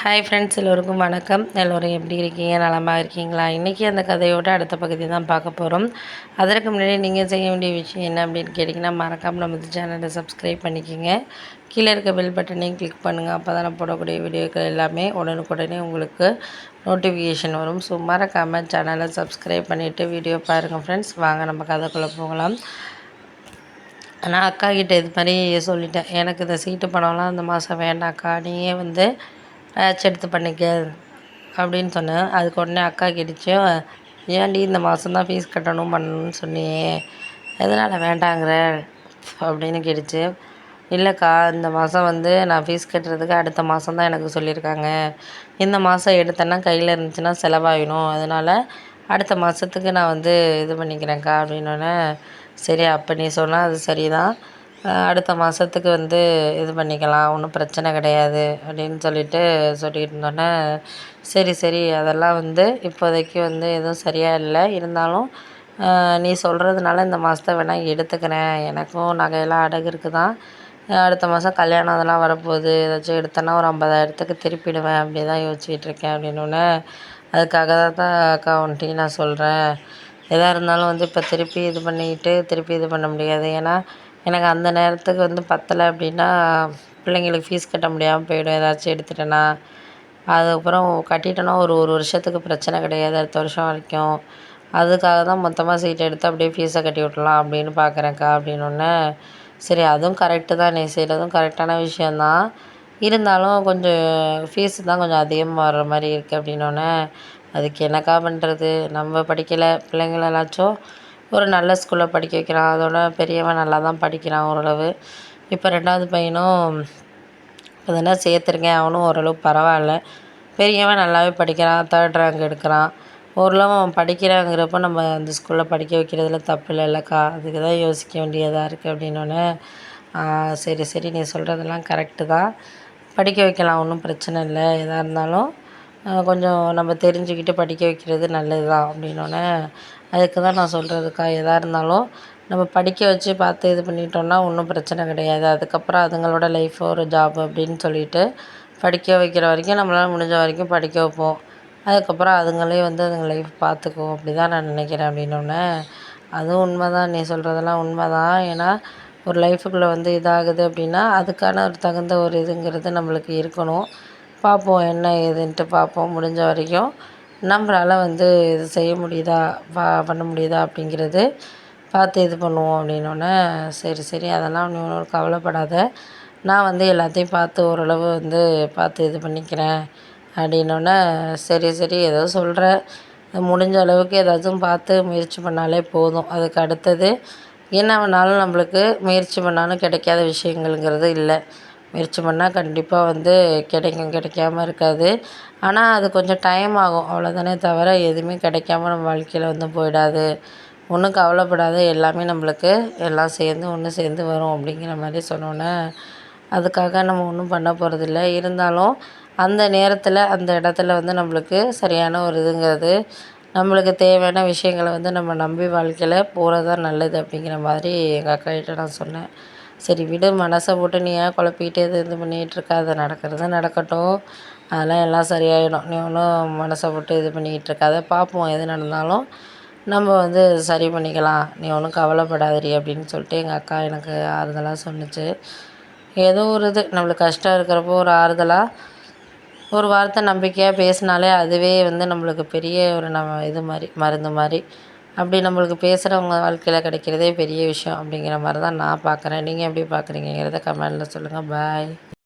Hi friends, எல்லோருக்கும் வணக்கம். எல்லோரும் எப்படி இருக்கீங்க? நலமாக இருக்கீங்களா? இன்றைக்கி அந்த கதையோட அடுத்த பகுதி தான் பார்க்க போகிறோம். அதற்கு முன்னாடி நீங்கள் செய்ய வேண்டிய விஷயம் என்ன அப்படின்னு கேட்டிங்கன்னா, மறக்காமல் நம்ம சேனலை சப்ஸ்கிரைப் பண்ணிக்கோங்க. கீழே இருக்க பெல் பட்டனையும் கிளிக் பண்ணுங்கள். அப்போ தான் போடக்கூடிய வீடியோக்கள் எல்லாமே உடனுக்குடனே உங்களுக்கு நோட்டிஃபிகேஷன் வரும். ஸோ மறக்காமல் சேனலை சப்ஸ்கிரைப் பண்ணிவிட்டு வீடியோ பாருங்கள் ஃப்ரெண்ட்ஸ். வாங்க நம்ம கதைக்குள்ளே போகலாம். நான் அக்கா கிட்டே இது மாதிரி சொல்லிட்டேன், எனக்கு இந்த சீட்டு பணம்லாம் இந்த மாதம் வேண்டாம்க்கா, நீயே மேட்ச் எடுத்து பண்ணிக்க அப்படின்னு சொன்னேன். அதுக்கு உடனே அக்கா கேட்டுச்சு, ஏன்டி இந்த மாதம் தான் ஃபீஸ் கட்டணும் பண்ணணும்னு சொன்னியே, எதனால் வேண்டாங்கிற அப்படின்னு கேட்டுச்சு. இல்லைக்கா, இந்த மாதம் நான் ஃபீஸ் கட்டுறதுக்கு அடுத்த மாதம் தான் எனக்கு சொல்லியிருக்காங்க. இந்த மாதம் எடுத்தேன்னா கையில் இருந்துச்சுன்னா செலவாகிடும், அதனால் அடுத்த மாதத்துக்கு நான் இது பண்ணிக்கிறேன்க்கா அப்படின்னோடனே, சரி அப்போ நீ சொன்னால் அது சரிதான், அடுத்த மாதத்துக்கு இது பண்ணிக்கலாம், ஒன்றும் பிரச்சனை கிடையாது அப்படின்னு சொல்லிட்டு இருந்தோன்னே, சரி சரி அதெல்லாம் இப்போதைக்கு எதுவும் சரியாக இல்லை, இருந்தாலும் நீ சொல்கிறதுனால இந்த மாதத்த வேணால் எடுத்துக்கிறேன், எனக்கும் நகையெல்லாம் அடகு இருக்குது தான், அடுத்த மாதம் கல்யாணம் அதெல்லாம் வரப்போகுது, ஏதாச்சும் எடுத்தேன்னா ஒரு 50,000த்துக்கு திருப்பிடுவேன், அப்படி தான் யோசிச்சுட்டு இருக்கேன் அப்படின்னோடனே, அதுக்காக தான் அக்கா வந்துட்டு நான் சொல்கிறேன், எதாக இருந்தாலும் இப்போ திருப்பி இது பண்ணிக்கிட்டு திருப்பி இது பண்ண முடியாது, ஏன்னா எனக்கு அந்த நேரத்துக்கு பத்தலை அப்படின்னா பிள்ளைங்களுக்கு ஃபீஸ் கட்ட முடியாமல் போயிடும், ஏதாச்சும் எடுத்துட்டேன்னா. அதுக்கப்புறம் கட்டிட்டோன்னா ஒரு வருஷத்துக்கு பிரச்சனை கிடையாது, அடுத்த வருஷம் வரைக்கும். அதுக்காக தான் மொத்தமாக சீட் எடுத்து அப்படியே ஃபீஸை கட்டி விட்றலாம் அப்படின்னு பார்க்குறேன்க்கா அப்படின்னோடனே, சரி அதுவும் கரெக்டு தான், நீ செய்கிறதும் கரெக்டான விஷயந்தான், இருந்தாலும் கொஞ்சம் ஃபீஸு தான் கொஞ்சம் அதிகமாக வர்ற மாதிரி இருக்குது அப்படின்னோடனே, அதுக்கு என்னக்கா பண்ணுறது, நம்ம படிக்கலை, பிள்ளைங்களெல்லாச்சும் ஒரு நல்ல ஸ்கூலில் படிக்க வைக்கிறான், அதோட பெரியவன் நல்லா தான் படிக்கிறான் ஓரளவு. இப்போ 2வது பையனும் இப்போ தானே சேர்த்துருக்கேன், அவனும் ஓரளவு பரவாயில்ல, பெரியவன் நல்லாவே படிக்கிறான், 3rd ரேங்க் எடுக்கிறான், ஓரளவு அவன் படிக்கிறாங்கிறப்போ நம்ம அந்த ஸ்கூலில் படிக்க வைக்கிறதுல தப்பு இல்லைல்லக்கா, அதுக்கு தான் யோசிக்க வேண்டியதாக இருக்குது அப்படின்னோடனே, சரி சரி நீ சொல்கிறதெல்லாம் கரெக்டு தான், படிக்க வைக்கலாம், ஒன்றும் பிரச்சனை இல்லை, எதாக இருந்தாலும் கொஞ்சம் நம்ம தெரிஞ்சுக்கிட்டு படிக்க வைக்கிறது நல்லது தான் அப்படின்னோடனே, அதுக்கு தான் நான் சொல்கிறதுக்கா, எதாக இருந்தாலும் நம்ம படிக்க வச்சு பார்த்து இது பண்ணிட்டோம்னா ஒன்றும் பிரச்சனை கிடையாது, அதுக்கப்புறம் அதுங்களோட லைஃப் ஒரு ஜாப் அப்படின்னு சொல்லிட்டு படிக்க வைக்கிற வரைக்கும் நம்மளால் முடிஞ்ச வரைக்கும் படிக்க வைப்போம், அதுக்கப்புறம் அதுங்களே அதுங்க லைஃப் பார்த்துக்கும், அப்படி தான் நான் நினைக்கிறேன் அப்படின்னோடனே, அதுவும் உண்மை தான், நீ சொல்கிறதெல்லாம் உண்மை தான், ஏன்னா ஒரு லைஃபுக்குள்ளே இதாகுது அப்படின்னா அதுக்கான ஒரு தகுந்த ஒரு இதுங்கிறது நம்மளுக்கு இருக்கணும். பார்ப்போம் என்ன ஏதுன்ட்டு பார்ப்போம், முடிஞ்ச வரைக்கும் நம்மளால் இது செய்ய முடியுதா, பண்ண முடியுதா அப்படிங்கிறது பார்த்து இது பண்ணுவோம் அப்படின்னோடனே, சரி சரி அதெல்லாம் நீ ஒன்றும் கவலைப்படாத, நான் எல்லாத்தையும் பார்த்து ஓரளவு பார்த்து இது பண்ணிக்கிறேன் அப்படின்னோடனே, சரி சரி ஏதோ சொல்கிற, முடிஞ்ச அளவுக்கு ஏதாச்சும் பார்த்து முயற்சி பண்ணாலே போதும், அதுக்கு அடுத்தது என்ன வேணாலும் நம்மளுக்கு முயற்சி பண்ணாலும் கிடைக்காத விஷயங்கள்ங்கிறது இல்லை, முயற்சி பண்ணால் கண்டிப்பாக கிடைக்கும், கிடைக்காம இருக்காது, ஆனால் அது கொஞ்சம் டைம் ஆகும் அவ்வளோதானே தவிர எதுவுமே கிடைக்காம நம்ம வாழ்க்கையில் போயிடாது, ஒன்றும் கவலைப்படாத, எல்லாமே நம்மளுக்கு எல்லாம் சேர்ந்து ஒன்று சேர்ந்து வரும் அப்படிங்கிற மாதிரி சொன்னோன்னே, அதுக்காக நம்ம ஒன்றும் பண்ண போகிறதில்ல, இருந்தாலும் அந்த நேரத்தில் அந்த இடத்துல நம்மளுக்கு சரியான ஒரு இதுங்கிறது, நம்மளுக்கு தேவையான விஷயங்களை நம்ம நம்பி வாழ்க்கையில் போகிறது தான் நல்லது அப்படிங்கிற மாதிரி எங்கள் அக்காகிட்ட நான் சொன்னேன். சரி விடு, மனசை போட்டு நீ ஏன் குழப்பிக்கிட்டே இது பண்ணிகிட்டு இருக்காத, நடக்கிறது நடக்கட்டும், அதெல்லாம் எல்லாம் சரியாயிடும், நீ ஒன்றும் மனசை போட்டு இது பண்ணிக்கிட்டு இருக்காத, பார்ப்போம் எது நடந்தாலும் நம்ம சரி பண்ணிக்கலாம், நீ ஒன்றும் கவலைப்படாதடி அப்படின்னு சொல்லிட்டு எங்கள் அக்கா எனக்கு ஆறுதலாக சொன்னுச்சு. ஏதோ ஒரு இது நம்மளுக்கு கஷ்டம் இருக்கிறப்போ ஒரு ஆறுதலாக ஒரு வார்த்தை நம்பிக்கையாக பேசினாலே அதுவே நம்மளுக்கு பெரிய ஒரு இது மாதிரி மருந்து மாதிரி, அப்படி நம்மளுக்கு பேசுகிறவங்க வாழ்க்கையில் கிடைக்கிறதே பெரிய விஷயம் அப்படிங்கிற மாதிரி தான் நான் பார்க்குறேன். நீங்கள் எப்படி பார்க்குறீங்கிறத கமெண்டில் சொல்லுங்கள். பாய்.